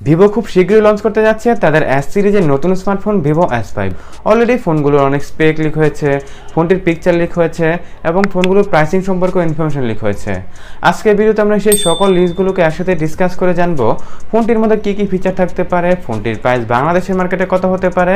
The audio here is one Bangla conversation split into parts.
ভিভো খুব শীঘ্রই লঞ্চ করতে যাচ্ছে তাদের এস সিরিজের নতুন স্মার্টফোন ভিভো S5। অলরেডি ফোনগুলোর অনেক স্পেক লিক হয়েছে, ফোনটির পিকচার লিক হয়েছে এবং ফোনগুলোর প্রাইসিং সম্পর্কে ইনফরমেশন লিক হয়েছে। আজকের ভিডিওতে আমরা সেই সকল লিস্টগুলোকে একসাথে ডিসকাস করে জানবো ফোনটির মধ্যে কী কী ফিচার থাকতে পারে, ফোনটির প্রাইস বাংলাদেশের মার্কেটে কত হতে পারে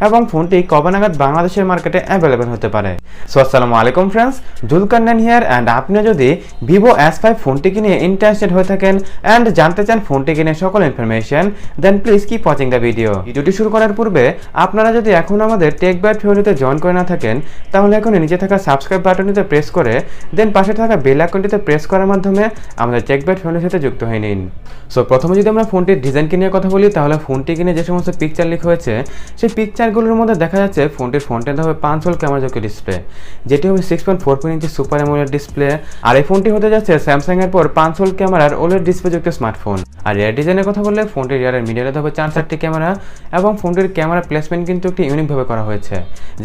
এবং ফোনটি কবে নাগাদ বাংলাদেশের মার্কেটে অ্যাভেলেবেল হতে পারে। সো আসসালামু আলাইকুম ফ্রেন্ডস, জুলকান্নান হিয়ার অ্যান্ড আপনি যদি ভিভো S5 ফোনটি কিনে ইন্টারেস্টেড হয়ে থাকেন অ্যান্ড জানতে চান ফোনটি কিনে সকল information, then please keep watching the ভিডিওটি শুরু করার পূর্বে আপনারা যদি এখন আমাদের টেক বাইট ফ্যামিলিতে জয়েন করে না থাকেন তাহলে এখন নিচে থাকা সাবস্ক্রাইব বাটনটিতে প্রেস করে দেন পাশে থাকা বেল আইকনটিতে প্রেস করার মাধ্যমে আমাদের টেক বাইট ফ্যামিলির সাথে যুক্ত হয়ে নিন। সো প্রথমে যদি আমরা ফোনটির ডিজাইন নিয়ে কথা বলি তাহলে ফোনটি কিনে যে সমস্ত পিকচার লিক হয়েছে সেই পিকচারগুলোর মধ্যে দেখা যাচ্ছে ফোনটির ফ্রন্টে হবে 5 ক্যামেরাযুক্ত ডিসপ্লে, যেটি হবে 6.44 ইঞ্চি সুপার অ্যামোলেড ডিসপ্লে। আর এই ফোনটি হতে যাচ্ছে স্যামসাং এর পর 5 ক্যামেরার ওলেড ডিসপ্লে যুক্ত স্মার্টফোন। আর রিয়ার ডিজাইনের কথা বললে ফোনটির রিয়ারের মিডিলে হবে 4টি ক্যামেরা এবং ফোনটির ক্যামেরা প্লেসমেন্ট কিন্তু একটি ইউনিকভাবে করা হয়েছে,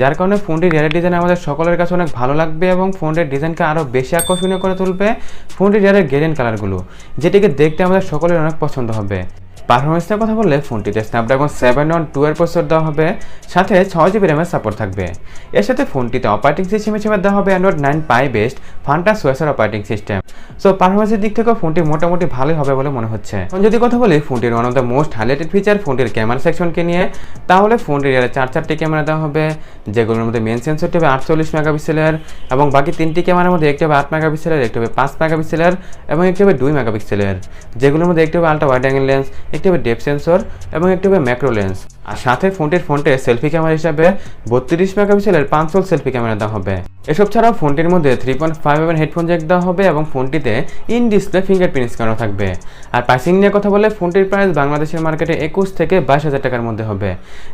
যার কারণে ফোনটির রিয়ারের ডিজাইন আমাদের সকলের কাছে অনেক ভালো লাগবে এবং ফোনটির ডিজাইনকে আরও বেশি আকর্ষণীয় করে তুলবে ফোনটির রিয়ারের গ্রেডিয়েন্ট কালারগুলো, যেটিকে দেখতে আমাদের সকলের অনেক পছন্দ হবে। পারফরমেন্সের কথা বললে ফোনটিতে স্ন্যাপড্রাগন 712 এর প্রসেসর দেওয়া হবে, সাথে 6GB র্যামের সাপোর্ট থাকবে। এর সাথে ফোনটিতে অপারেটিং সিস্টেম হিসেবে দেওয়া হবে অ্যান্ড্রয়েড 9 পাই বেসড ফান্টাস ওএসের অপারেটিং সিস্টেম। সো পারফরমেন্সের দিক থেকেও ফোনটি মোটামুটি ভালোই হবে বলে মনে হচ্ছে। যদি কথা বলি ফোনটির one of the most highlighted feature ফোনটির ক্যামেরা সেকশনকে নিয়ে, তাহলে ফোনটির রিয়ারে 4টি ক্যামেরা দেওয়া হবে, যেগুলোর মধ্যে মেন সেন্সরটি হবে 48 মেগাপিক্সেলের এবং বাকি 3টি ক্যামেরার মধ্যে একটি হবে 8 মেগাপিক্সেলের, একটি হবে 5 মেগাপিক্সেলের এবং একটি হবে 2 মেগাপিক্সেলের, যেগুলোর মধ্যে একটি হবে আলট্রা ওয়াইড অ্যাঙ্গেল লেন্স, একটি হবে ডেপথ সেন্সর এবং একটি হবে ম্যাক্রো লেন্স। আর সাথে ফোনটির ফ্রন্টে সেলফি ক্যামেরা হিসাবে 32 মেগাপিক্সেলের 5 সেলফি ক্যামেরা দেওয়া হবে। এসব ছাড়াও ফোনটির মধ্যে 3.5mm হেডফোন জ্যাক দেওয়া হবে এবং ফোনটিতে ইন ডিসপ্লে ফিঙ্গারপ্রিন্ট স্ক্যানার থাকবে। আর প্রাইসিং নিয়ে কথা বলে ফোনটির প্রাইস বাংলাদেশের মার্কেটে 21 থেকে 22 হাজার টাকার মধ্যে হবে,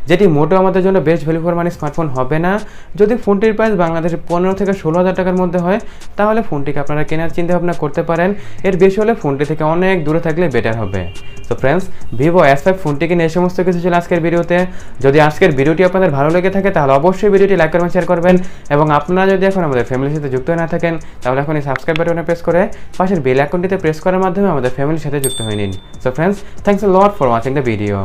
যেটি মোটেও আমাদের জন্য best value for money smartphone হবে না। যদি ফোনটির প্রাইস বাংলাদেশে 15 থেকে 16 হাজার টাকার মধ্যে হয় তাহলে ফোনটিকে আপনারা কেনার চিন্তা ভাবনা করতে পারেন, এর বেশি হলে ফোনটি থেকে অনেক দূরে থাকলে বেটার হবে। তো ফ্রেন্ডস, ভিভো S5 ফোনটি কিনে এই সমস্ত কিছু ছিল আজকের ভিডিওতে। যদি আজকের ভিডিওটি আপনাদের ভালো লেগে থাকে তাহলে অবশ্যই ভিডিওটি লাইক করবেন, শেয়ার করবেন এবং আপনারা যদি এখন আমাদের ফ্যামিলির সাথে যুক্ত হয়ে না থাকেন তাহলে এখন এই সাবস্ক্রাইব বাটনে প্রেস করে পাশের বেল আইকনটিতে প্রেস করার মাধ্যমে আমাদের ফ্যামিলির সাথে যুক্ত হয়ে নিন। So friends, thanks a lot for watching the video.